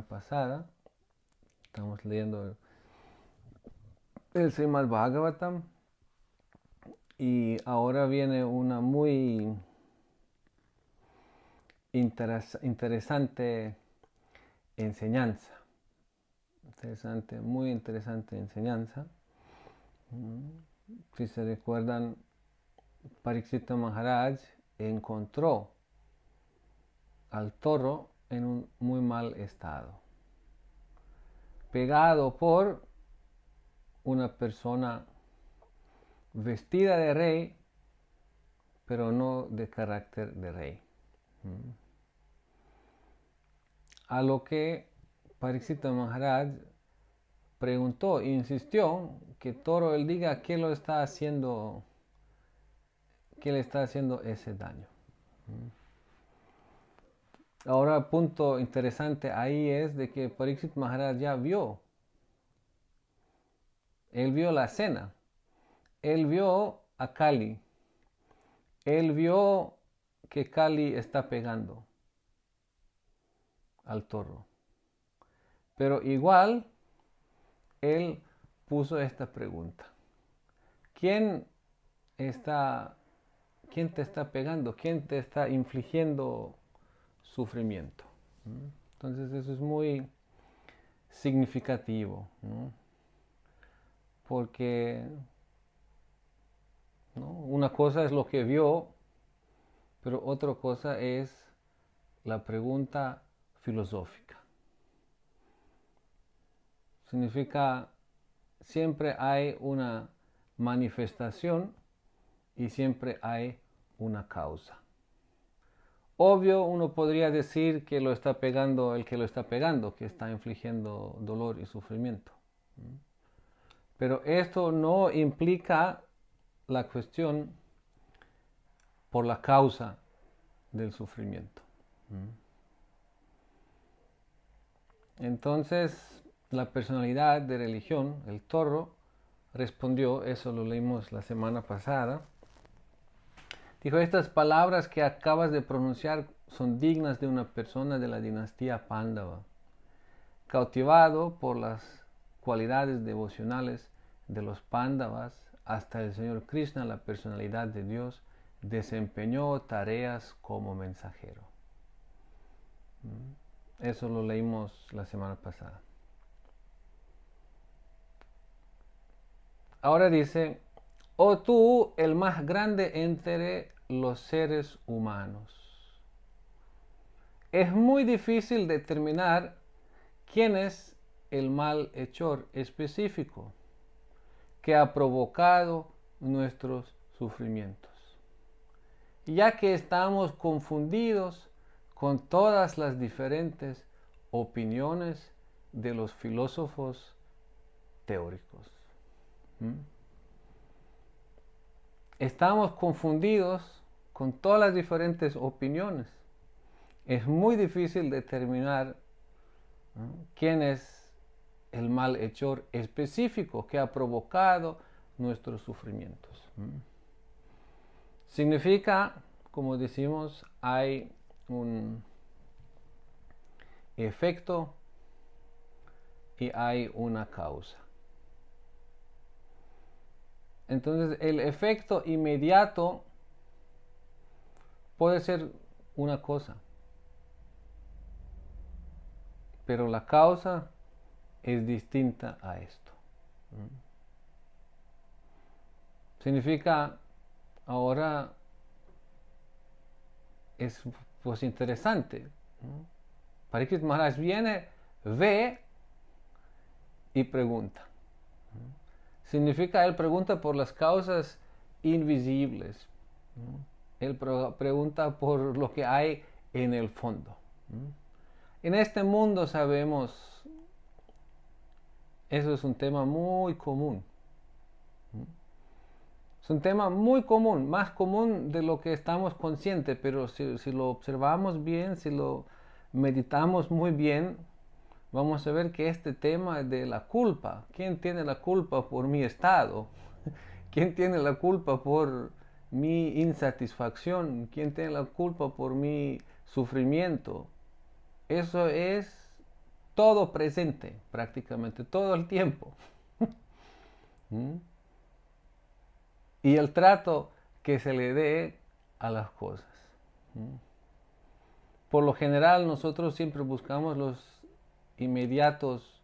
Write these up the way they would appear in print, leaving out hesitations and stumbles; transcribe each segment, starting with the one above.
pasada. Estamos leyendo el Srimad Bhagavatam y ahora viene una muy interesante enseñanza. Muy interesante enseñanza. Si se recuerdan, Parikshita Maharaj encontró al toro en un muy mal estado, pegado por una persona vestida de rey, pero no de carácter de rey. A lo que Parikshita Maharaj preguntó, insistió que Toro él diga qué lo está haciendo, qué le está haciendo ese daño. Ahora, punto interesante ahí es de que Parikshit Maharaj ya vio. Él vio la escena. Él vio a Kali. Él vio que Kali está pegando al toro. Pero igual, él puso esta pregunta. ¿Quién te está pegando? ¿Quién te está infligiendo sufrimiento? Entonces eso es muy significativo, ¿no? Porque ¿no? Una cosa es lo que vio, pero otra cosa es la pregunta filosófica. Significa, siempre hay una manifestación y siempre hay una causa. Obvio, uno podría decir que lo está pegando el que lo está pegando, que está infligiendo dolor y sufrimiento. Pero esto no implica la cuestión por la causa del sufrimiento. Entonces, la personalidad de religión, el toro, respondió, eso lo leímos la semana pasada, dijo, estas palabras que acabas de pronunciar son dignas de una persona de la dinastía Pándava, cautivado por las cualidades devocionales de los Pándavas, hasta el Señor Krishna, la personalidad de Dios, desempeñó tareas como mensajero. Eso lo leímos la semana pasada. Ahora dice, oh tú, el más grande entre los seres humanos. Es muy difícil determinar quién es el malhechor específico que ha provocado nuestros sufrimientos, ya que estamos confundidos con todas las diferentes opiniones de los filósofos teóricos. Estamos confundidos con todas las diferentes opiniones. Es muy difícil determinar quién es el malhechor específico que ha provocado nuestros sufrimientos. Significa, como decimos, hay un efecto y hay una causa. Entonces, el efecto inmediato puede ser una cosa, pero la causa es distinta a esto. Significa, ahora es pues interesante. Parikshit Maharaj viene, ve y pregunta. Significa, él pregunta por las causas invisibles. Él pregunta por lo que hay en el fondo. En este mundo sabemos, eso es un tema muy común. Es un tema muy común, más común de lo que estamos conscientes, pero si lo observamos bien, si lo meditamos muy bien, vamos a ver que este tema de la culpa, ¿quién tiene la culpa por mi estado? ¿Quién tiene la culpa por mi insatisfacción? ¿Quién tiene la culpa por mi sufrimiento? Eso es todo presente, prácticamente todo el tiempo. ¿Mm? Y el trato que se le dé a las cosas. ¿Mm? Por lo general nosotros siempre buscamos los inmediatos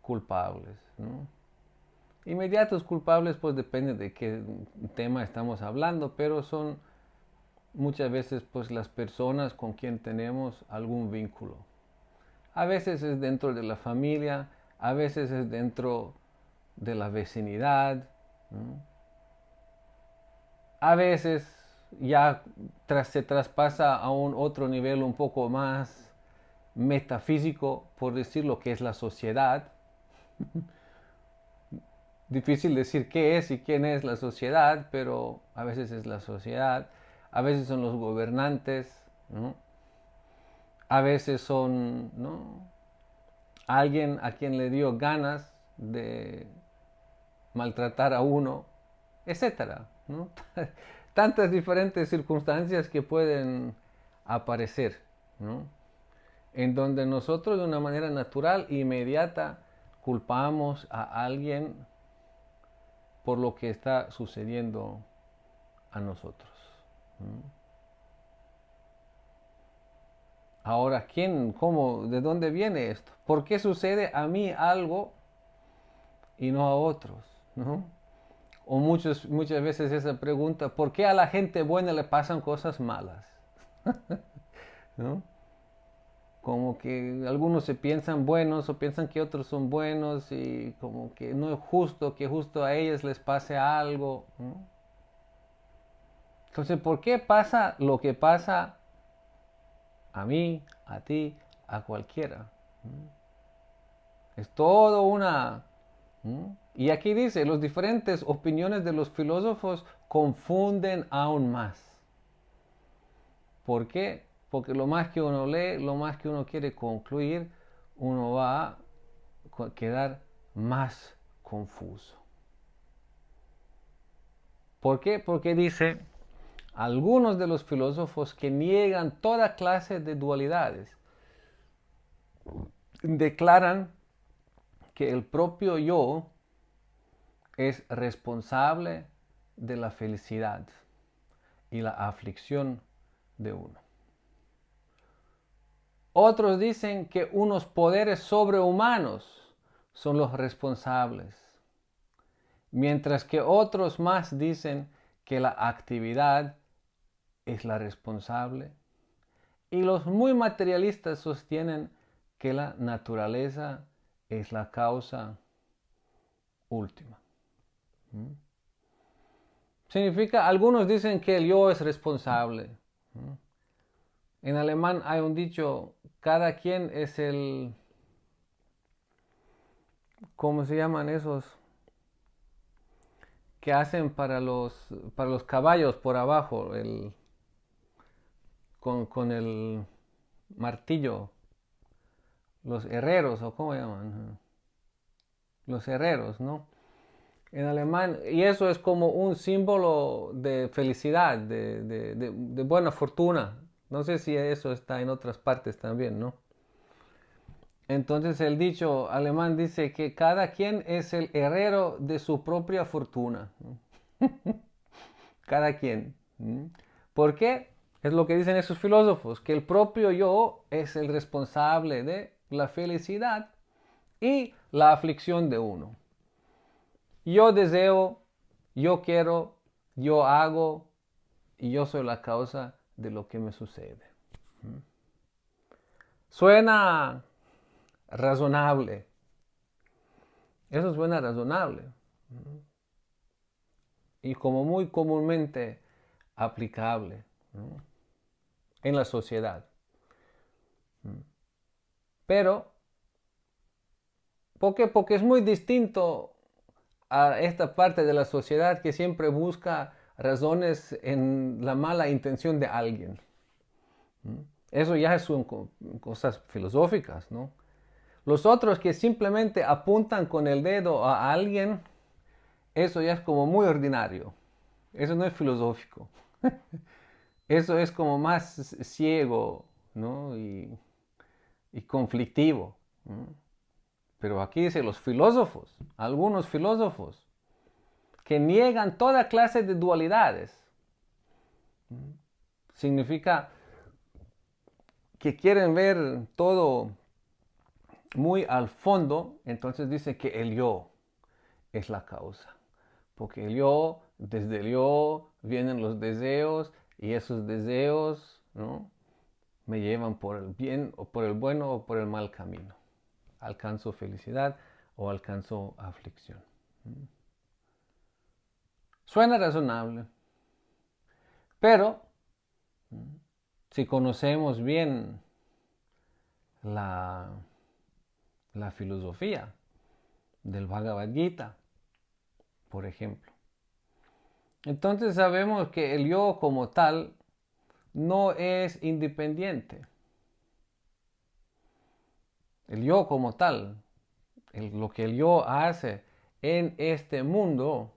culpables, ¿no? Inmediatos culpables pues depende de qué tema estamos hablando, pero son muchas veces pues las personas con quien tenemos algún vínculo. A veces es dentro de la familia, a veces es dentro de la vecindad, ¿no? A veces ya se traspasa a un otro nivel un poco más metafísico, por decir lo que es la sociedad. Difícil decir qué es y quién es la sociedad, pero a veces es la sociedad, a veces son los gobernantes, ¿no? A veces son, ¿no?, alguien a quien le dio ganas de maltratar a uno, etcétera, ¿no? Tantas diferentes circunstancias que pueden aparecer, ¿no?, en donde nosotros de una manera natural e inmediata culpamos a alguien por lo que está sucediendo a nosotros. Ahora, ¿quién, cómo, de dónde viene esto? ¿Por qué sucede a mí algo y no a otros? ¿No? O muchas veces esa pregunta, ¿por qué a la gente buena le pasan cosas malas? ¿No? Como que algunos se piensan buenos o piensan que otros son buenos y como que no es justo que justo a ellos les pase algo, ¿no? Entonces, ¿por qué pasa lo que pasa a mí, a ti, a cualquiera? Es todo una... Y aquí dice, las diferentes opiniones de los filósofos confunden aún más. ¿Por qué? Porque lo más que uno lee, lo más que uno quiere concluir, uno va a quedar más confuso. ¿Por qué? Porque dice, algunos de los filósofos que niegan toda clase de dualidades declaran que el propio yo es responsable de la felicidad y la aflicción de uno. Otros dicen que unos poderes sobrehumanos son los responsables, mientras que otros más dicen que la actividad es la responsable, y los muy materialistas sostienen que la naturaleza es la causa última. Significa, algunos dicen que el yo es responsable. En alemán hay un dicho, cada quien es el, ¿cómo se llaman esos que hacen para los caballos por abajo, con el martillo? Los herreros, o cómo llaman, los herreros, ¿no? En alemán, y eso es como un símbolo de felicidad, de buena fortuna. No sé si eso está en otras partes también, ¿no? Entonces el dicho alemán dice que cada quien es el herrero de su propia fortuna, ¿no? Cada quien. ¿Por qué? Es lo que dicen esos filósofos, que el propio yo es el responsable de la felicidad y la aflicción de uno. Yo deseo, yo quiero, yo hago y yo soy la causa de lo que me sucede. Suena razonable. Eso suena razonable. Y como muy comúnmente aplicable, ¿no?, en la sociedad. Pero, ¿por qué? Porque es muy distinto a esta parte de la sociedad que siempre busca razones en la mala intención de alguien. Eso ya son cosas filosóficas, ¿no? Los otros que simplemente apuntan con el dedo a alguien, eso ya es como muy ordinario. Eso no es filosófico. Eso es como más ciego, ¿no?, y conflictivo, ¿Mm? Pero aquí dice los filósofos, algunos filósofos, que niegan toda clase de dualidades. ¿Mm? Significa que quieren ver todo muy al fondo, entonces dice que el yo es la causa. Porque el yo, desde el yo vienen los deseos y esos deseos, ¿no?, me llevan por el bien o por el bueno o por el mal camino. Alcanzo felicidad o alcanzo aflicción. Suena razonable, pero si conocemos bien la filosofía del Bhagavad Gita, por ejemplo, entonces sabemos que el yo como tal no es independiente. El yo como tal, lo que el yo hace en este mundo,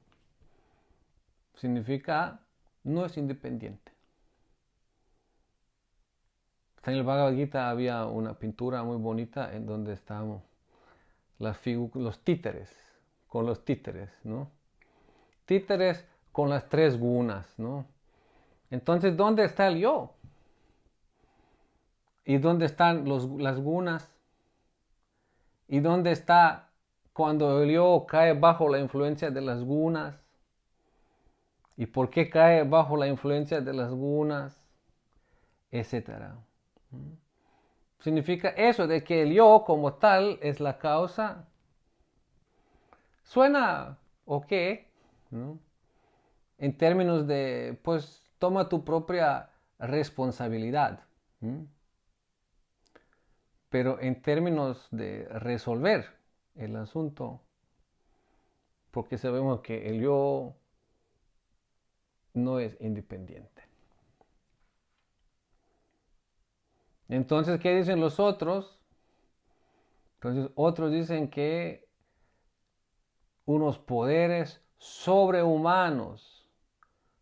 significa no es independiente. En el Bhagavad Gita había una pintura muy bonita en donde estaban los títeres, con los títeres, ¿no? Títeres con las tres gunas, ¿no? Entonces, ¿dónde está el yo? ¿Y dónde están las gunas? ¿Y dónde está cuando el yo cae bajo la influencia de las gunas? ¿Y por qué cae bajo la influencia de las gunas? Etcétera. Significa eso de que el yo como tal es la causa. Suena ok, ¿no?, en términos de, pues, toma tu propia responsabilidad. Pero en términos de resolver el asunto, porque sabemos que el yo no es independiente. Entonces, ¿qué dicen los otros? Entonces, otros dicen que unos poderes sobrehumanos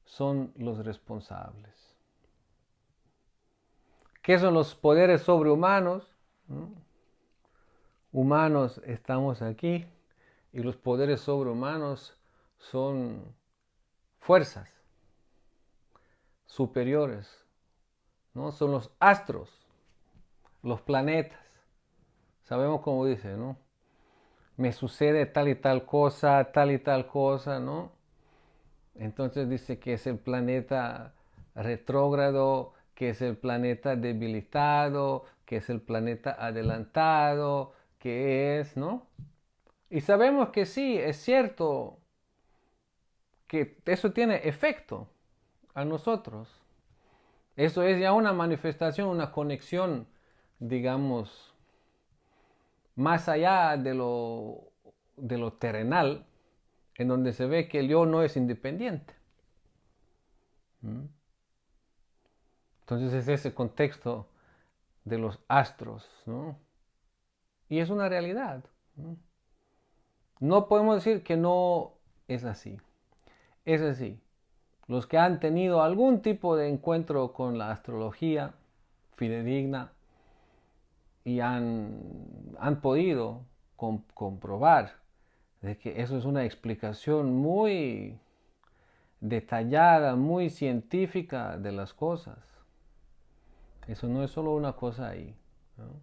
son los responsables. ¿Qué son los poderes sobrehumanos? Humanos estamos aquí y los poderes sobrehumanos son fuerzas superiores, ¿no? Son los astros, los planetas. Sabemos cómo dice, ¿no? Me sucede tal y tal cosa, ¿no? Entonces dice que es el planeta retrógrado, que es el planeta debilitado, que es el planeta adelantado, que es, ¿no? Y sabemos que sí, es cierto que eso tiene efecto a nosotros. Eso es ya una manifestación, una conexión, digamos, más allá de lo terrenal, en donde se ve que el yo no es independiente. Entonces es ese contexto de los astros, ¿no? Y es una realidad. No podemos decir que no es así. Es así. Los que han tenido algún tipo de encuentro con la astrología fidedigna y han podido comprobar de que eso es una explicación muy detallada, muy científica de las cosas. Eso no es solo una cosa ahí, ¿no?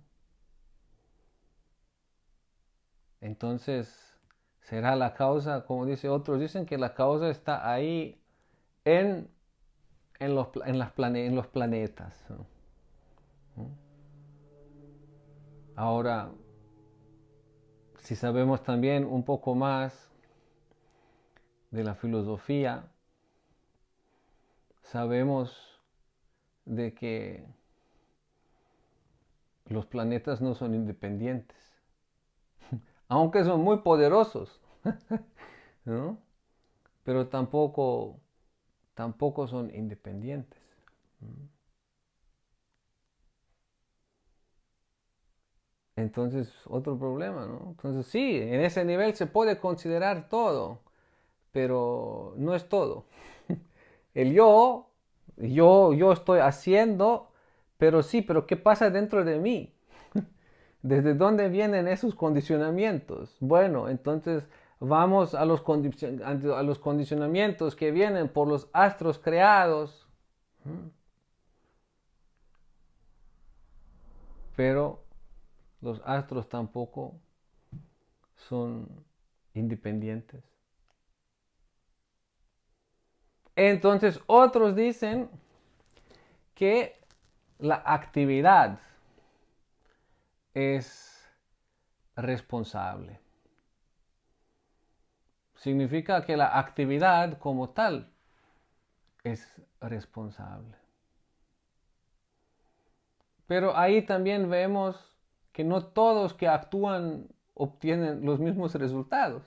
Entonces, será la causa, como dice otros, dicen que la causa está ahí en los planetas, ¿no? Ahora, si sabemos también un poco más de la filosofía, sabemos de que los planetas no son independientes, aunque son muy poderosos, ¿no? Pero tampoco son independientes. Entonces, otro problema, ¿no? Entonces, sí, en ese nivel se puede considerar todo, pero no es todo. El yo estoy haciendo, pero sí, pero ¿qué pasa dentro de mí? ¿Desde dónde vienen esos condicionamientos? Bueno, entonces vamos a los condicionamientos que vienen por los astros creados. Pero los astros tampoco son independientes. Entonces otros dicen que la actividad es responsable. Significa que la actividad como tal es responsable. Pero ahí también vemos que no todos que actúan obtienen los mismos resultados.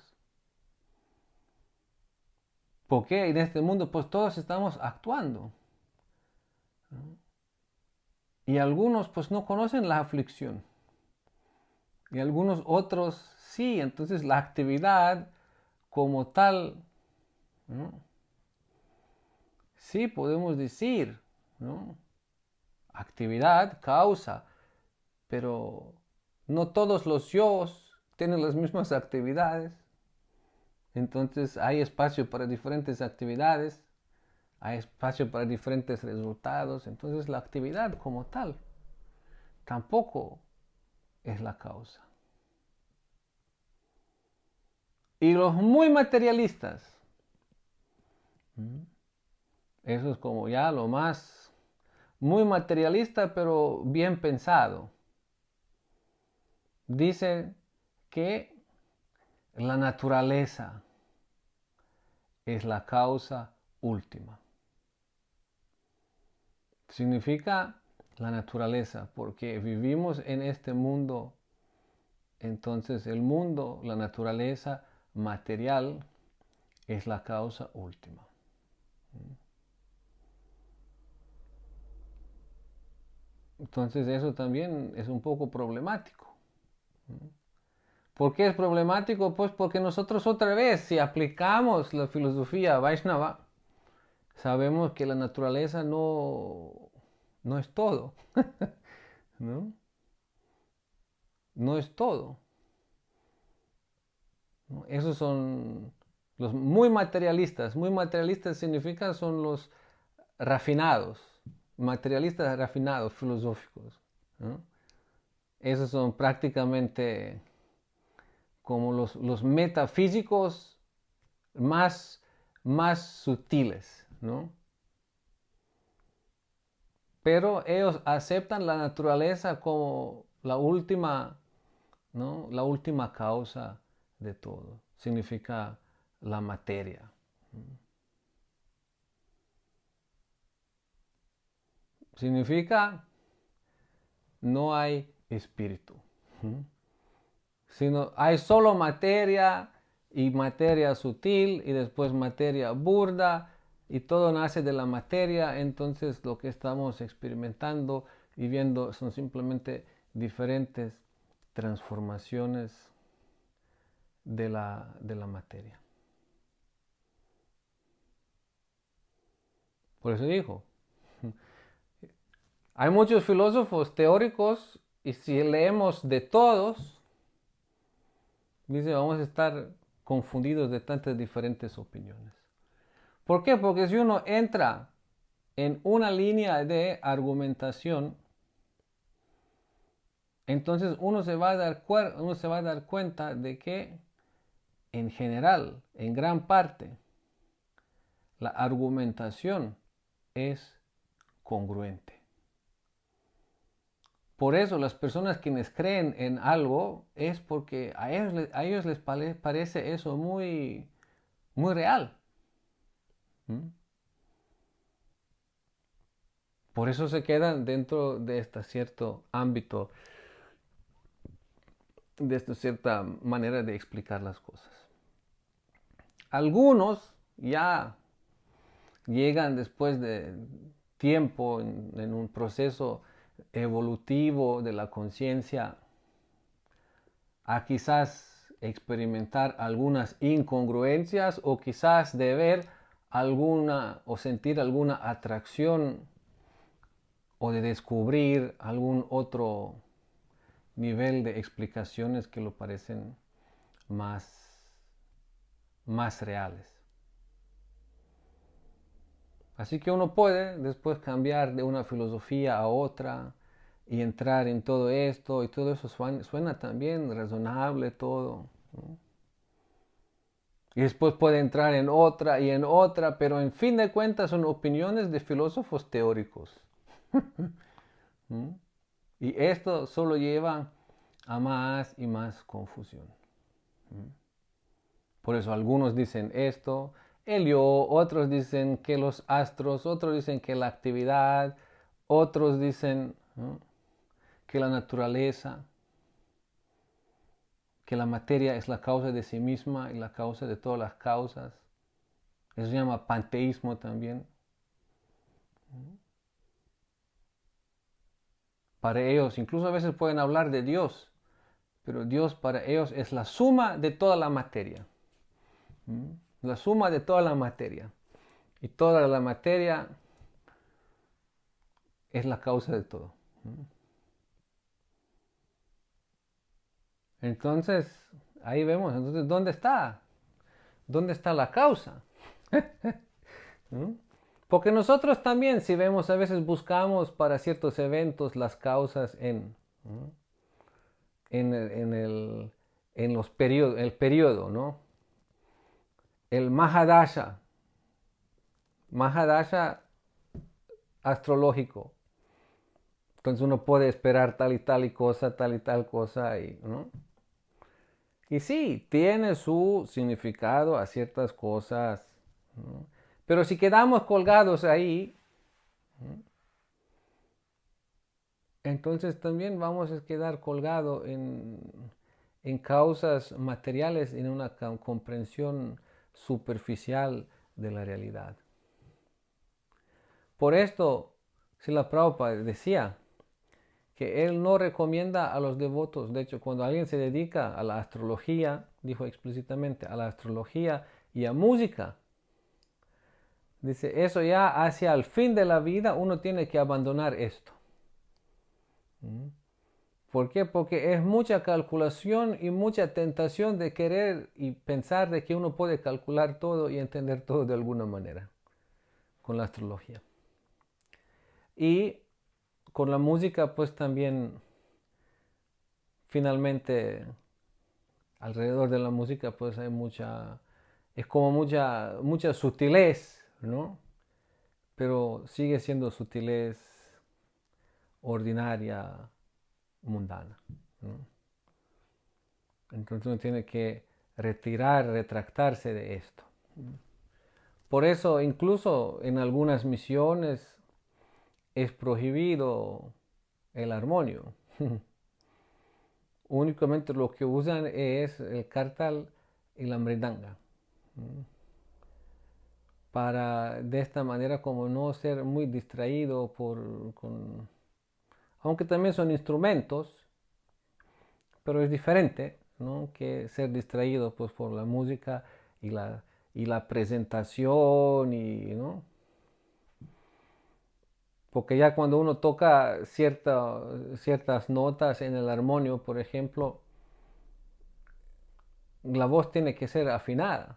Porque en este mundo pues todos estamos actuando. Y algunos pues no conocen la aflicción. Y algunos otros sí. Entonces la actividad como tal, ¿no? Sí podemos decir, ¿no? Actividad, causa, pero no todos los yo's tienen las mismas actividades. Entonces hay espacio para diferentes actividades, hay espacio para diferentes resultados. Entonces la actividad como tal tampoco es la causa. Y los muy materialistas, eso es como ya lo más, muy materialista pero bien pensado. Dice que la naturaleza es la causa última. Significa la naturaleza, porque vivimos en este mundo. Entonces el mundo, la naturaleza material, es la causa última. Entonces eso también es un poco problemático. ¿Por qué es problemático? Pues porque nosotros otra vez, si aplicamos la filosofía Vaishnava, sabemos que la naturaleza no es todo. ¿No? No es todo. ¿No? Esos son los muy materialistas. Muy materialistas significa son los refinados. Materialistas refinados, filosóficos. ¿No? Esos son prácticamente como los metafísicos más sutiles, ¿no? Pero ellos aceptan la naturaleza como la última, ¿no? La última causa de todo. Significa la materia. Significa no hay espíritu. Sino hay solo materia y materia sutil y después materia burda y todo nace de la materia. Entonces lo que estamos experimentando y viendo son simplemente diferentes transformaciones de la materia. Por eso dijo, hay muchos filósofos teóricos y si leemos de todos, dice, vamos a estar confundidos de tantas diferentes opiniones. ¿Por qué? Porque si uno entra en una línea de argumentación, entonces uno se va a dar cuenta de que en general, en gran parte, la argumentación es congruente. Por eso las personas quienes creen en algo es porque a ellos les parece eso muy, muy real. ¿Mm? Por eso se quedan dentro de este cierto ámbito, de esta cierta manera de explicar las cosas. Algunos ya llegan después de tiempo en un proceso evolutivo de la conciencia a quizás experimentar algunas incongruencias o quizás de ver alguna o sentir alguna atracción o de descubrir algún otro nivel de explicaciones que lo parecen más reales. Así que uno puede después cambiar de una filosofía a otra y entrar en todo esto, y todo eso suena también razonable todo, ¿no? Y después puede entrar en otra y en otra, pero en fin de cuentas son opiniones de filósofos teóricos. ¿Mm? Y esto solo lleva a más y más confusión. ¿Mm? Por eso algunos dicen esto, Helio, otros dicen que los astros, otros dicen que la actividad, otros dicen, ¿no?, que la naturaleza, que la materia es la causa de sí misma y la causa de todas las causas. Eso se llama panteísmo también. Para ellos, incluso a veces pueden hablar de Dios, pero Dios para ellos es la suma de toda la materia. La suma de toda la materia. Y toda la materia es la causa de todo. Entonces, ahí vemos, entonces, ¿dónde está? ¿Dónde está la causa? ¿Mm? Porque nosotros también, si vemos, a veces buscamos para ciertos eventos las causas en los periodos, el periodo, ¿no? El Mahadasha astrológico. Entonces uno puede esperar tal y tal y tal cosa, ¿no? Y sí, tiene su significado a ciertas cosas, ¿no? Pero si quedamos colgados ahí, ¿no?, entonces también vamos a quedar colgados en causas materiales, en una comprensión superficial de la realidad. Por esto, Srila Prabhupada decía que él no recomienda a los devotos, de hecho, cuando alguien se dedica a la astrología, dijo explícitamente, a la astrología y a música, dice, eso ya hacia el fin de la vida uno tiene que abandonar esto. ¿Por qué? Porque es mucha calculación y mucha tentación de querer y pensar de que uno puede calcular todo y entender todo de alguna manera con la astrología. Y con la música, pues también, finalmente, alrededor de la música, pues hay es como mucha sutilez, ¿no? Pero sigue siendo sutilez ordinaria, mundana, ¿no? Entonces uno tiene que retractarse de esto. Por eso, incluso en algunas misiones es prohibido el armonio. Únicamente lo que usan es el kartal y la mridanga. Para de esta manera como no ser muy distraído aunque también son instrumentos, pero es diferente, ¿no?, que ser distraído pues por la música y la presentación, ¿no? Porque ya cuando uno toca ciertas notas en el armonio, por ejemplo, la voz tiene que ser afinada,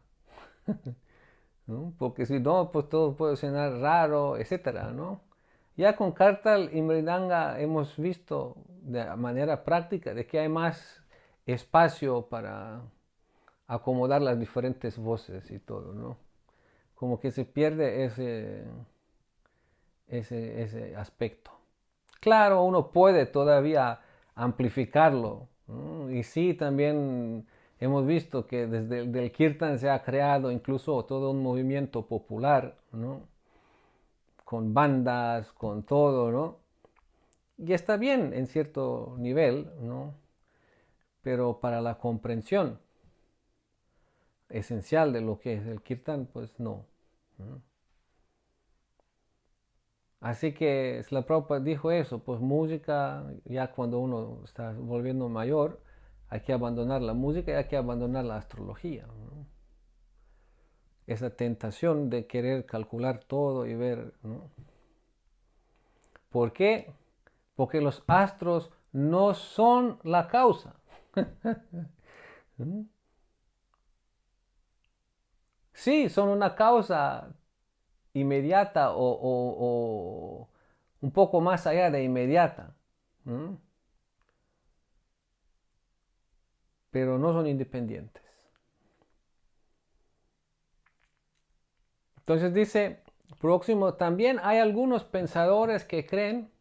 ¿no? Porque si no, pues todo puede sonar raro, etcétera, ¿no? Ya con kartal y mridanga hemos visto de manera práctica de que hay más espacio para acomodar las diferentes voces y todo, ¿no? Como que se pierde ese aspecto. Claro, uno puede todavía amplificarlo, ¿no? Y sí, también hemos visto que desde el Kirtan se ha creado incluso todo un movimiento popular, ¿no?, con bandas, con todo, ¿no? Y está bien en cierto nivel, ¿no? Pero para la comprensión esencial de lo que es el Kirtan, pues no, ¿no? Así que Srila Prabhupada dijo eso, pues música, ya cuando uno está volviendo mayor, hay que abandonar la música y hay que abandonar la astrología, ¿no? Esa tentación de querer calcular todo y ver, ¿no? ¿Por qué? Porque los astros no son la causa. Sí, son una causa inmediata o un poco más allá de inmediata, ¿m? Pero no son independientes. Entonces dice, próximo, también hay algunos pensadores que creen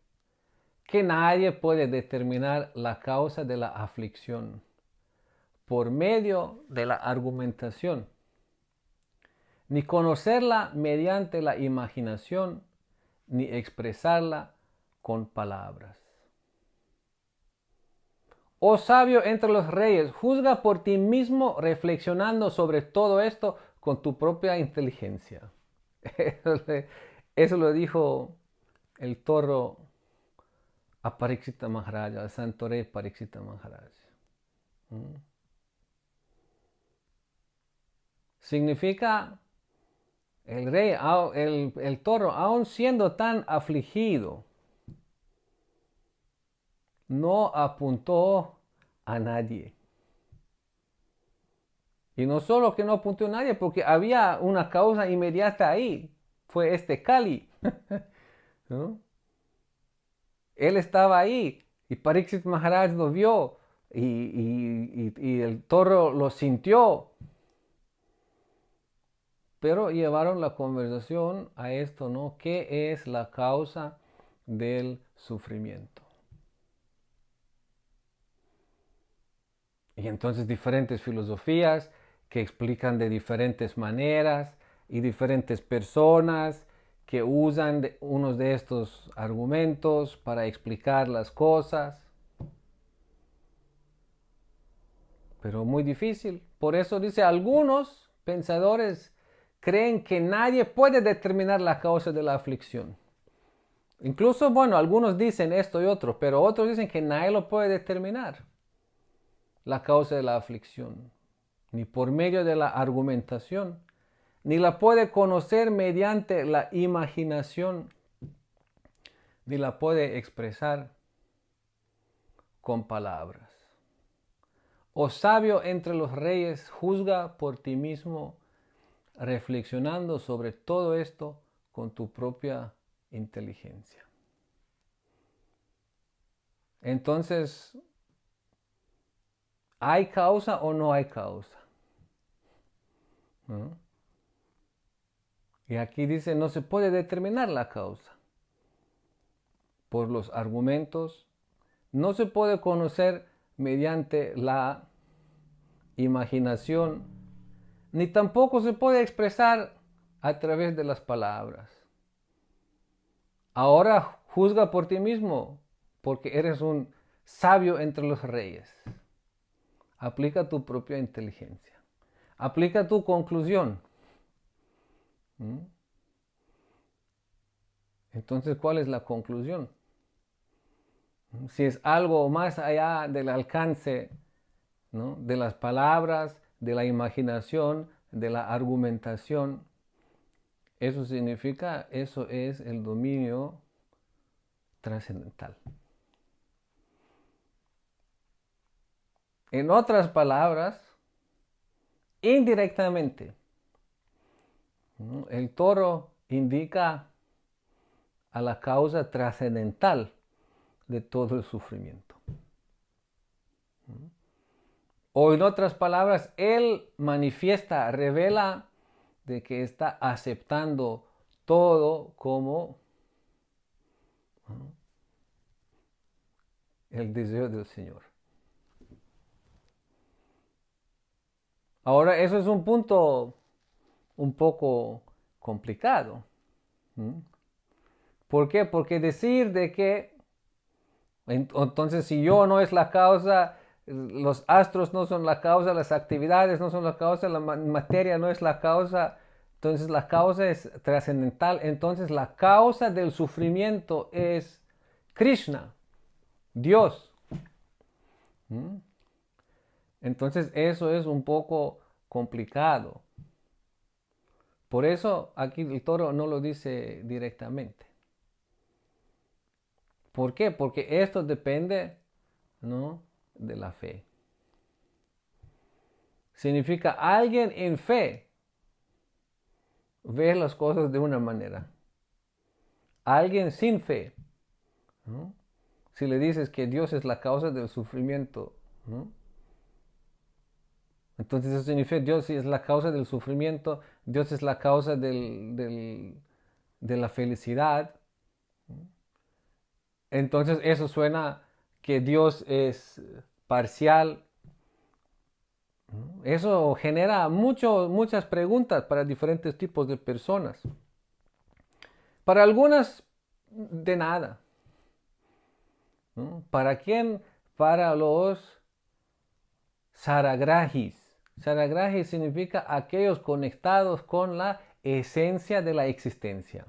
que nadie puede determinar la causa de la aflicción por medio de la argumentación, ni conocerla mediante la imaginación, ni expresarla con palabras. Oh sabio entre los reyes, juzga por ti mismo reflexionando sobre todo esto con tu propia inteligencia. Eso lo dijo el toro a Parikshita Maharaja, al santo rey Parikshita Maharaj. Significa el rey, el toro, aun siendo tan afligido, no apuntó a nadie. Y no solo que no apuntó a nadie, porque había una causa inmediata ahí. Fue este Kali. ¿No? Él estaba ahí y Parikshit Maharaj lo vio y el toro lo sintió. Pero llevaron la conversación a esto, ¿no? ¿Qué es la causa del sufrimiento? Y entonces diferentes filosofías que explican de diferentes maneras y diferentes personas que usan unos de estos argumentos para explicar las cosas. Pero muy difícil. Por eso dice, algunos pensadores creen que nadie puede determinar la causa de la aflicción. Incluso, bueno, algunos dicen esto y otro, pero otros dicen que nadie lo puede determinar, la causa de la aflicción, ni por medio de la argumentación, ni la puede conocer mediante la imaginación, ni la puede expresar con palabras. Oh sabio entre los reyes, juzga por ti mismo, reflexionando sobre todo esto con tu propia inteligencia. Entonces, ¿hay causa o no hay causa? ¿No? Y aquí dice, no se puede determinar la causa por los argumentos, no se puede conocer mediante la imaginación, ni tampoco se puede expresar a través de las palabras. Ahora juzga por ti mismo, porque eres un sabio entre los reyes. Aplica tu propia inteligencia. Aplica tu conclusión. Entonces, ¿cuál es la conclusión? Si es algo más allá del alcance, ¿no?, de las palabras, de la imaginación, de la argumentación, eso significa, eso es el dominio trascendental. En otras palabras, indirectamente, ¿no?, el toro indica a la causa trascendental de todo el sufrimiento. O en otras palabras, él manifiesta, revela de que está aceptando todo como el deseo del Señor. Ahora, eso es un punto un poco complicado. ¿Por qué? Porque decir de que, entonces si yo no es la causa, los astros no son la causa, las actividades no son la causa, la materia no es la causa, entonces la causa es trascendental, entonces la causa del sufrimiento es Krishna, Dios. Entonces eso es un poco complicado. Por eso aquí el toro no lo dice directamente. ¿Por qué? Porque esto depende ¿no?, de la fe. Significa alguien en fe ve las cosas de una manera. Alguien sin fe, ¿no?, si le dices que Dios es la causa del sufrimiento, ¿no?, entonces eso significa que Dios es la causa del sufrimiento, Dios es la causa de la felicidad. Entonces eso suena que Dios es parcial. Eso genera muchas preguntas para diferentes tipos de personas. Para algunas, de nada, ¿no? ¿Para quién? Para los saragrahis. Saragrahis significa aquellos conectados con la esencia de la existencia.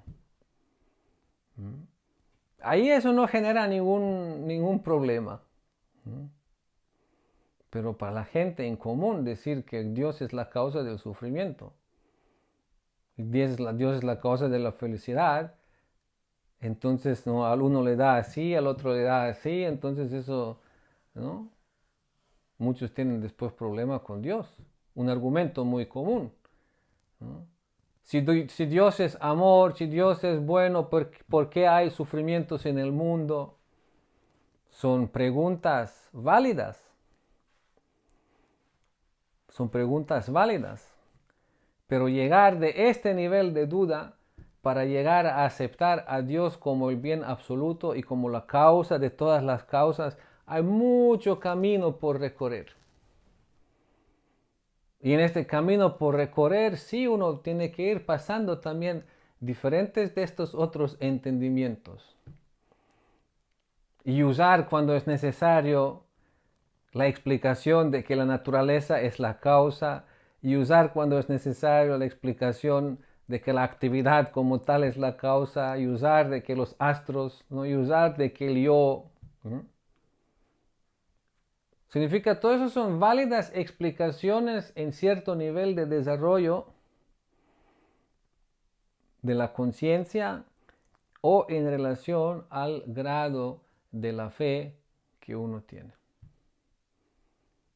Ahí eso no genera ningún problema. Pero para la gente en común decir que Dios es la causa del sufrimiento, Dios es la causa de la felicidad, entonces no, al uno le da así, al otro le da así, entonces eso, ¿no?, muchos tienen después problemas con Dios. Un argumento muy común, ¿no? Si Dios es amor, si Dios es bueno, ¿por qué hay sufrimientos en el mundo? Son preguntas válidas. Son preguntas válidas. Pero llegar de este nivel de duda para llegar a aceptar a Dios como el bien absoluto y como la causa de todas las causas, hay mucho camino por recorrer. Y en este camino por recorrer, sí, uno tiene que ir pasando también diferentes de estos otros entendimientos. Y usar cuando es necesario la explicación de que la naturaleza es la causa, y usar cuando es necesario la explicación de que la actividad como tal es la causa, y usar de que los astros, ¿no?, y usar de que el yo, ¿no?, significa, todo eso son válidas explicaciones en cierto nivel de desarrollo de la conciencia o en relación al grado de la fe que uno tiene.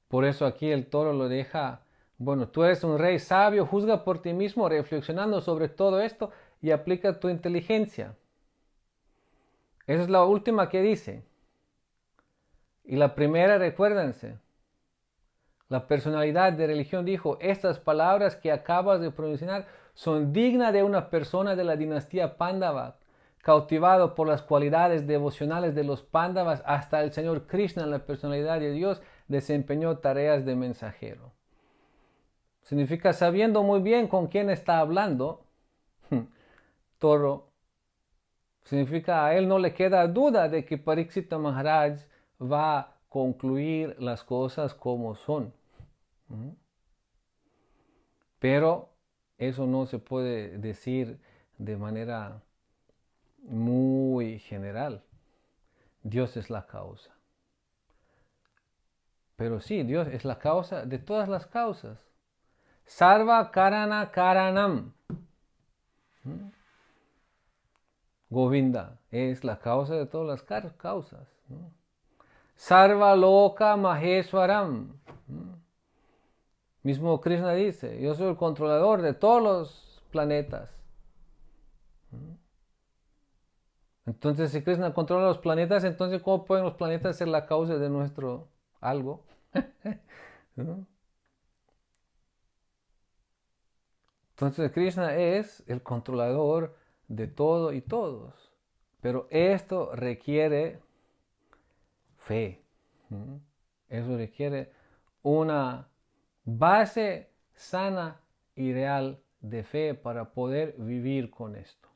Por eso aquí el Toro lo deja, bueno, tú eres un rey sabio, juzga por ti mismo, reflexionando sobre todo esto y aplica tu inteligencia. Esa es la última que dice. Y la primera, recuérdense, la personalidad de religión dijo, estas palabras que acabas de pronunciar son dignas de una persona de la dinastía Pándava, cautivado por las cualidades devocionales de los Pándavas, hasta el Señor Krishna, la personalidad de Dios, desempeñó tareas de mensajero. Significa sabiendo muy bien con quién está hablando, Toro, significa a él no le queda duda de que Parikshita Maharaj va a concluir las cosas como son. Pero eso no se puede decir de manera muy general. Dios es la causa. Pero sí, Dios es la causa de todas las causas. Sarva Karana Karanam. Govinda es la causa de todas las causas. Sarva Loka Maheswaram. Mismo Krishna dice, yo soy el controlador de todos los planetas. Entonces, si Krishna controla los planetas, entonces ¿cómo pueden los planetas ser la causa de nuestro algo? ¿No? Entonces Krishna es el controlador de todo y todos. Pero esto requiere fe. Eso requiere una base sana y real de fe para poder vivir con esto.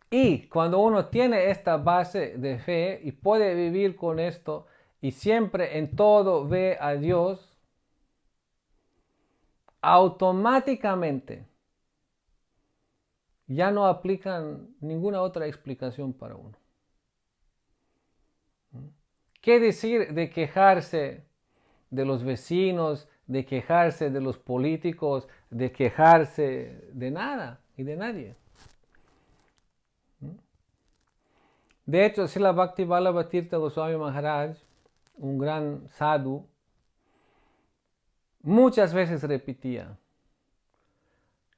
Y cuando uno tiene esta base de fe y puede vivir con esto y siempre en todo ve a Dios, automáticamente ya no aplican ninguna otra explicación para uno. ¿Qué decir de quejarse de los vecinos, de quejarse de los políticos, de quejarse de nada y de nadie? De hecho, Srila Bhaktivinoda Tirtha Goswami Maharaj, un gran sadhu, muchas veces repetía,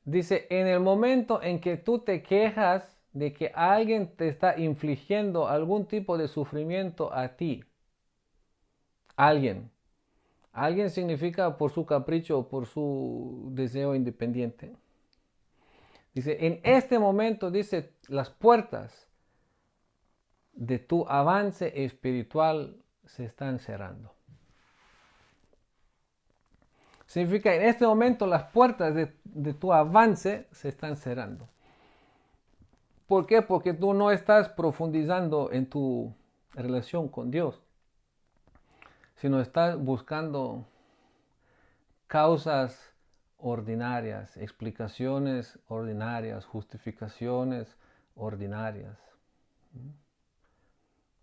dice, en el momento en que tú te quejas de que alguien te está infligiendo algún tipo de sufrimiento a ti, alguien significa por su capricho o por su deseo independiente. Dice, en este momento, dice, las puertas de tu avance espiritual se están cerrando. Significa, en este momento las puertas de tu avance se están cerrando. ¿Por qué? Porque tú no estás profundizando en tu relación con Dios, sino estás buscando causas ordinarias, explicaciones ordinarias, justificaciones ordinarias.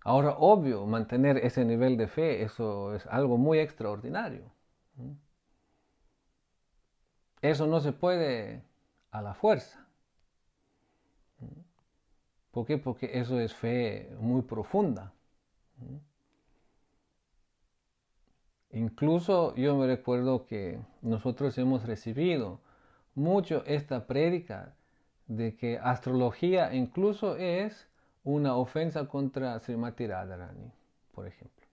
Ahora, obvio, mantener ese nivel de fe, eso es algo muy extraordinario. Eso no se puede a la fuerza. ¿Por qué? Porque eso es fe muy profunda. Incluso yo me recuerdo que nosotros hemos recibido mucho esta prédica de que astrología incluso es una ofensa contra Srimati Radharani, por ejemplo.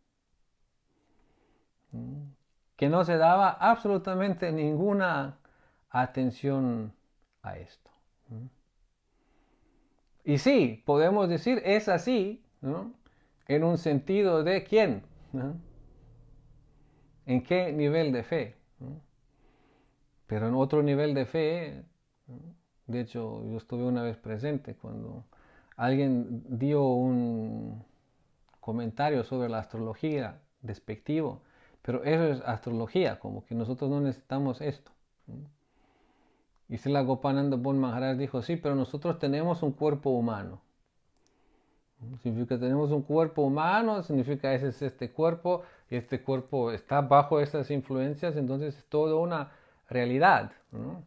Que no se daba absolutamente ninguna atención a esto. Y sí, podemos decir, es así, ¿no? En un sentido de quién, ¿no? ¿En qué nivel de fe? ¿No? Pero en otro nivel de fe, ¿no? De hecho, yo estuve una vez presente cuando alguien dio un comentario sobre la astrología despectivo, pero eso es astrología, como que nosotros no necesitamos esto. ¿No? Y Srila Gopananda Bon Maharaj dijo, sí, pero nosotros tenemos un cuerpo humano. Significa que tenemos un cuerpo humano, significa ese es este cuerpo, y este cuerpo está bajo esas influencias, entonces es toda una realidad, ¿no?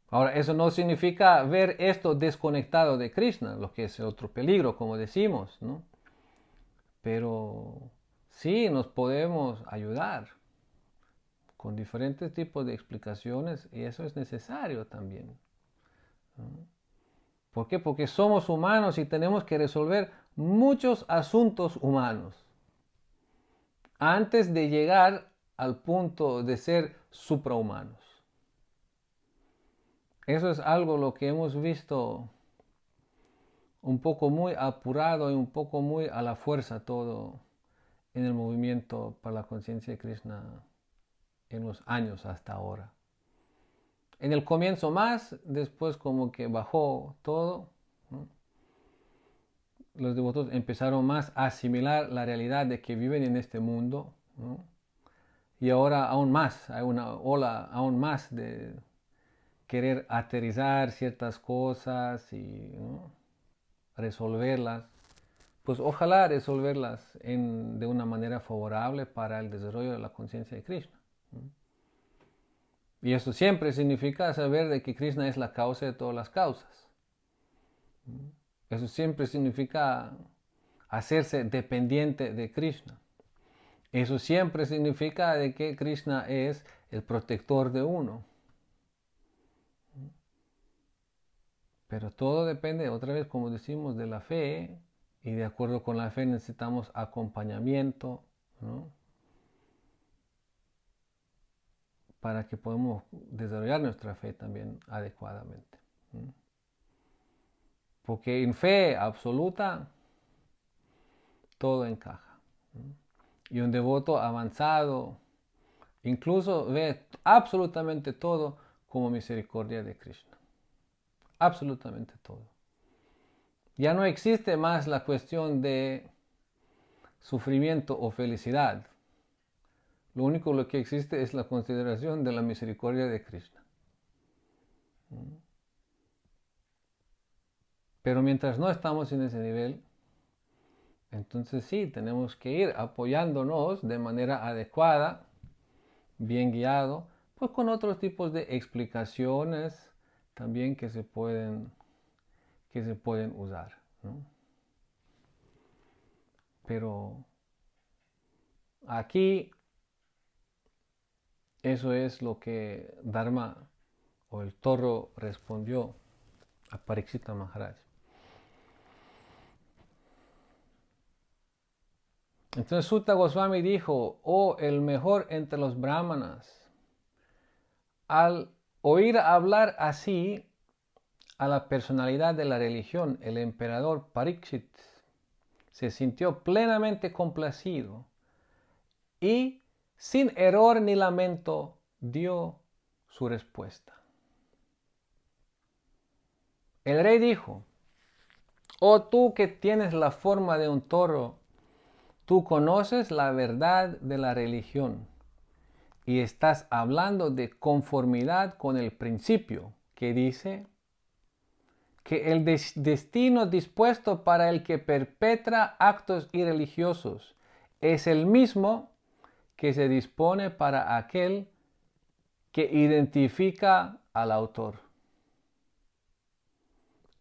Ahora, eso no significa ver esto desconectado de Krishna, lo que es otro peligro, como decimos, ¿no? Pero sí nos podemos ayudar con diferentes tipos de explicaciones y eso es necesario también, ¿no? ¿Por qué? Porque somos humanos y tenemos que resolver muchos asuntos humanos antes de llegar al punto de ser suprahumanos. Eso es algo lo que hemos visto un poco muy apurado y un poco muy a la fuerza todo en el movimiento para la conciencia de Krishna en los años hasta ahora. En el comienzo más, después como que bajó todo, ¿no? Los devotos empezaron más a asimilar la realidad de que viven en este mundo, ¿no? Y ahora aún más, hay una ola aún más de querer aterrizar ciertas cosas y, ¿no? Resolverlas. Pues ojalá resolverlas de una manera favorable para el desarrollo de la conciencia de Krishna, ¿no? Y eso siempre significa saber de que Krishna es la causa de todas las causas. Eso siempre significa hacerse dependiente de Krishna. Eso siempre significa de que Krishna es el protector de uno. Pero todo depende, otra vez, como decimos, de la fe. Y de acuerdo con la fe necesitamos acompañamiento, ¿no? Para que podamos desarrollar nuestra fe también adecuadamente, ¿no? Porque en fe absoluta todo encaja, ¿no? Y un devoto avanzado incluso ve absolutamente todo como misericordia de Krishna. Absolutamente todo. Ya no existe más la cuestión de sufrimiento o felicidad. Lo único lo que existe es la consideración de la misericordia de Krishna. Pero mientras no estamos en ese nivel, entonces sí, tenemos que ir apoyándonos de manera adecuada, bien guiado, pues con otros tipos de explicaciones también que se pueden usar, ¿no? Pero aquí eso es lo que Dharma o el toro respondió a Parikshita Maharaj. Entonces Sutta Goswami dijo, oh, el mejor entre los brahmanas, al oír hablar así a la personalidad de la religión, el emperador Parikshit se sintió plenamente complacido y sin error ni lamento dio su respuesta. El rey dijo, oh tú que tienes la forma de un toro, tú conoces la verdad de la religión y estás hablando de conformidad con el principio que dice que el destino dispuesto para el que perpetra actos irreligiosos es el mismo que se dispone para aquel que identifica al autor.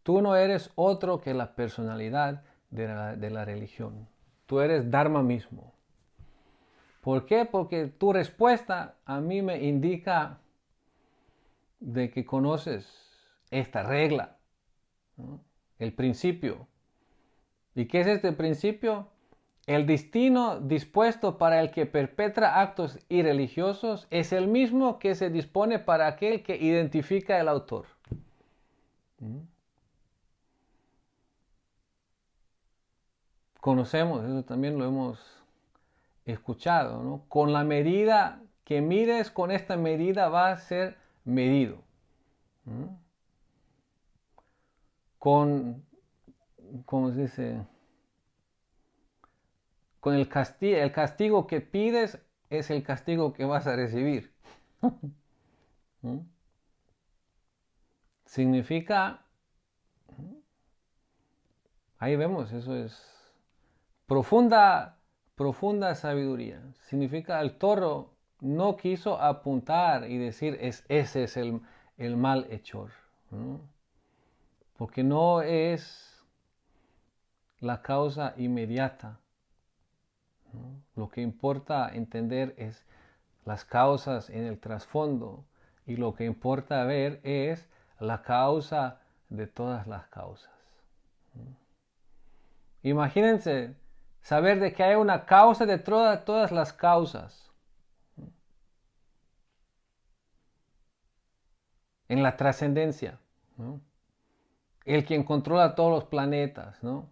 Tú no eres otro que la personalidad de la religión. Tú eres Dharma mismo. ¿Por qué? Porque tu respuesta a mí me indica de que conoces esta regla, ¿no? El principio. ¿Y qué es este principio? El destino dispuesto para el que perpetra actos irreligiosos es el mismo que se dispone para aquel que identifica al autor. Conocemos, eso también lo hemos escuchado, ¿no? Con la medida que mides, con esta medida va a ser medido. ¿Cómo se dice? Con el castigo que pides es el castigo que vas a recibir. Significa, ahí vemos, eso es profunda sabiduría. Significa el toro no quiso apuntar y decir ese es el malhechor, ¿no? Porque no es la causa inmediata, ¿no? Lo que importa entender es las causas en el trasfondo y lo que importa ver es la causa de todas las causas. Imagínense saber de que hay una causa de todas las causas. En la trascendencia, ¿no? El quien controla todos los planetas, ¿no?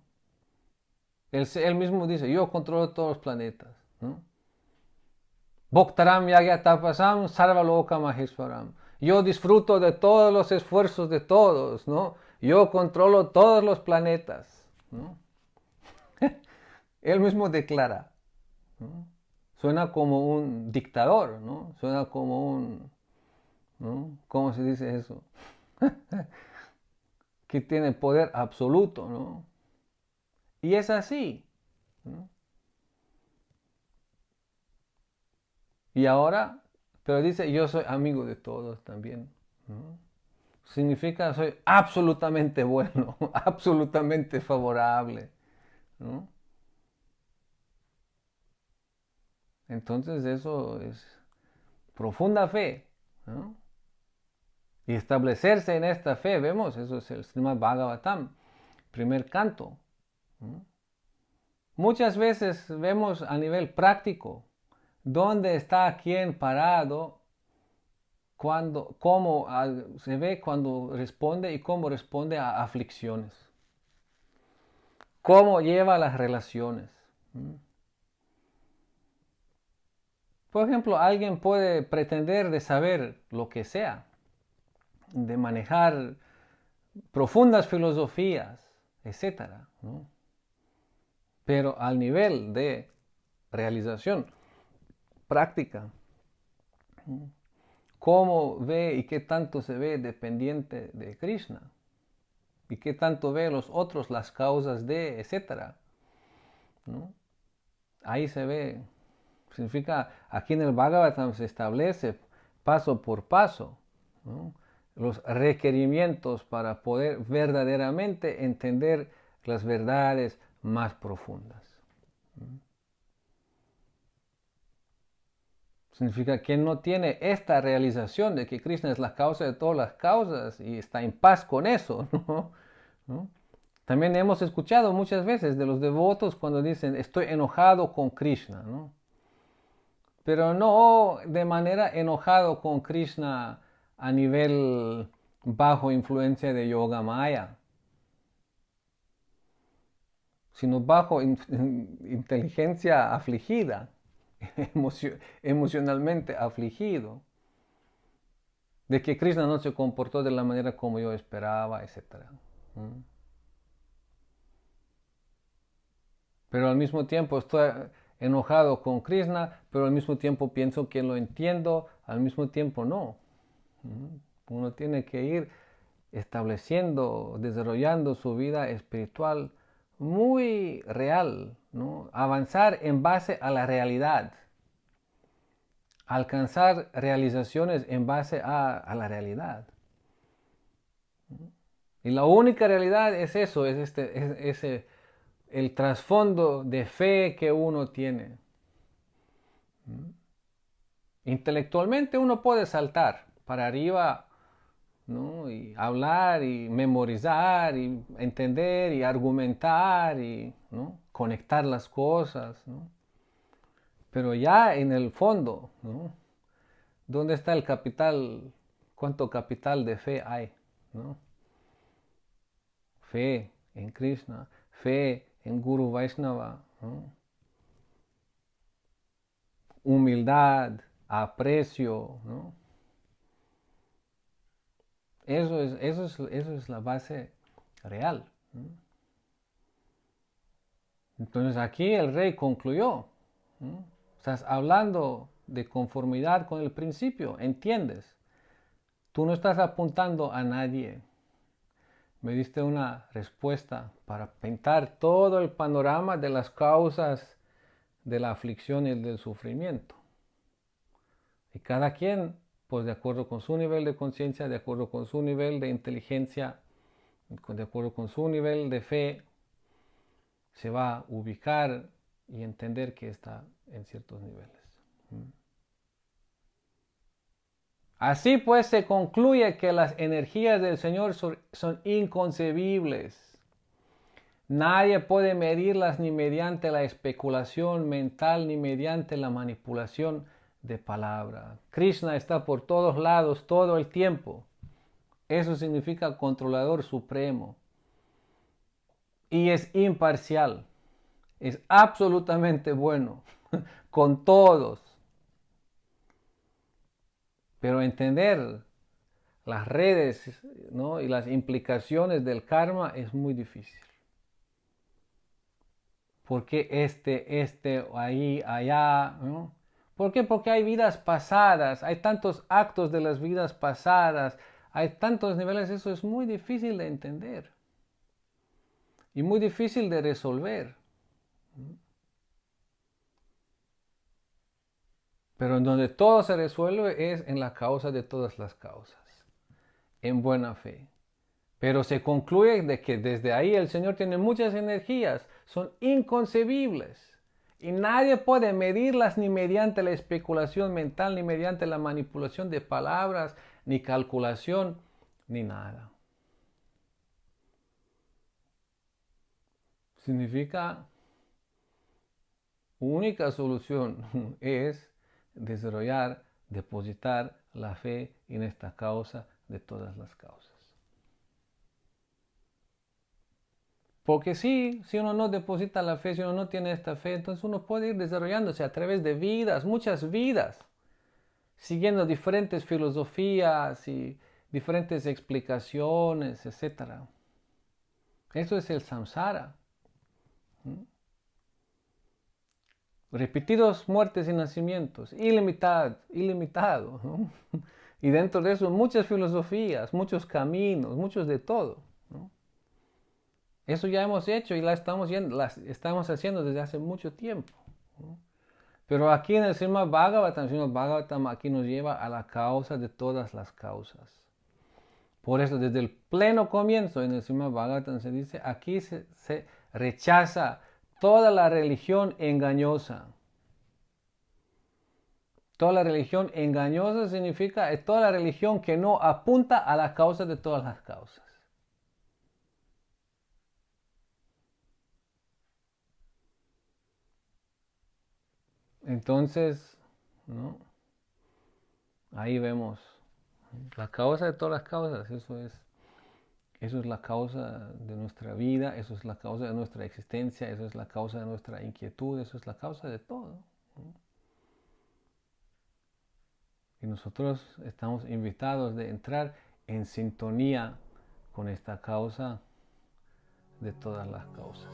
Él mismo dice, yo controlo todos los planetas, ¿no? Bhoktaram Yagya Tapasam Sarva Loka Maheshwaram. Yo disfruto de todos los esfuerzos de todos, ¿no? Yo controlo todos los planetas, ¿no? Él mismo declara, ¿no? Suena como un dictador, ¿no? Suena como un, ¿no? ¿Cómo se dice eso? Que tiene poder absoluto, ¿no? Y es así, ¿no? Y ahora, pero dice, yo soy amigo de todos también, ¿no? Significa soy absolutamente bueno, absolutamente favorable, ¿no? Entonces eso es profunda fe, ¿no? Y establecerse en esta fe, vemos, eso es el Srimad Bhagavatam, primer canto, ¿no? Muchas veces vemos a nivel práctico dónde está quién parado, cómo se ve cuando responde y cómo responde a aflicciones, cómo lleva las relaciones. Por ejemplo, alguien puede pretender de saber lo que sea, de manejar profundas filosofías, etc., ¿no? Pero al nivel de realización práctica, cómo ve y qué tanto se ve dependiente de Krishna y qué tanto ve los otros las causas de, etc., ¿no? Ahí se ve, significa, aquí en el Bhagavatam se establece paso por paso, ¿no? Los requerimientos para poder verdaderamente entender las verdades más profundas. Significa que no tiene esta realización de que Krishna es la causa de todas las causas y está en paz con eso, ¿no? ¿No? También hemos escuchado muchas veces de los devotos cuando dicen estoy enojado con Krishna, ¿no? Pero no de manera enojado con Krishna a nivel bajo influencia de yoga maya, sino bajo inteligencia afligida, emocionalmente afligido, de que Krishna no se comportó de la manera como yo esperaba, etc. Pero al mismo tiempo estoy enojado con Krishna, pero al mismo tiempo pienso que lo entiendo, al mismo tiempo no. Uno tiene que ir estableciendo, desarrollando su vida espiritual muy real, ¿no? Avanzar en base a la realidad, alcanzar realizaciones en base a la realidad. Y la única realidad es eso, es el trasfondo de fe que uno tiene. Intelectualmente uno puede saltar para arriba, ¿no? Y hablar y memorizar y entender y argumentar y, ¿no? Conectar las cosas, ¿no? Pero ya en el fondo, ¿no? ¿Dónde está el capital? ¿Cuánto capital de fe hay? ¿No? Fe en Krishna, fe en Guru Vaishnava, ¿no? Humildad, aprecio, ¿no? Eso es la base real, ¿no? Entonces aquí el rey concluyó, ¿no? Estás hablando de conformidad con el principio, ¿entiendes? Tú no estás apuntando a nadie. Me diste una respuesta para pintar todo el panorama de las causas de la aflicción y del sufrimiento. Y cada quien, pues de acuerdo con su nivel de conciencia, de acuerdo con su nivel de inteligencia, de acuerdo con su nivel de fe, se va a ubicar y entender que está en ciertos niveles. Así pues se concluye que las energías del Señor son inconcebibles. Nadie puede medirlas ni mediante la especulación mental ni mediante la manipulación de palabra. Krishna está por todos lados todo el tiempo. Eso significa controlador supremo. Y es imparcial. Es absolutamente bueno con todos. Pero entender las redes, ¿no? Y las implicaciones del karma es muy difícil. ¿Por qué ahí, allá? ¿No? ¿Por qué? Porque hay vidas pasadas, hay tantos actos de las vidas pasadas, hay tantos niveles, eso es muy difícil de entender y muy difícil de resolver. Pero en donde todo se resuelve es en la causa de todas las causas, en buena fe. Pero se concluye de que desde ahí el Señor tiene muchas energías, son inconcebibles. Y nadie puede medirlas ni mediante la especulación mental, ni mediante la manipulación de palabras, ni calculación, ni nada. Significa, única solución es desarrollar, depositar la fe en esta causa de todas las causas. Porque si uno no deposita la fe, si uno no tiene esta fe, entonces uno puede ir desarrollándose a través de vidas, muchas vidas, siguiendo diferentes filosofías y diferentes explicaciones, etc. Eso es el samsara. Repetidos muertes y nacimientos, ilimitado. ¿No? Y dentro de eso muchas filosofías, muchos caminos, muchos de todo. ¿No? Eso ya hemos hecho y la estamos haciendo desde hace mucho tiempo. ¿No? Pero aquí en el Srimad Bhagavatam aquí nos lleva a la causa de todas las causas. Por eso desde el pleno comienzo en el Srimad Bhagavatam se dice, aquí se rechaza toda la religión engañosa. Toda la religión engañosa significa toda la religión que no apunta a la causa de todas las causas. Entonces, ¿no? Ahí vemos la causa de todas las causas. Eso es la causa de nuestra vida, eso es la causa de nuestra existencia, eso es la causa de nuestra inquietud, eso es la causa de todo, ¿no? Y nosotros estamos invitados de entrar en sintonía con esta causa de todas las causas.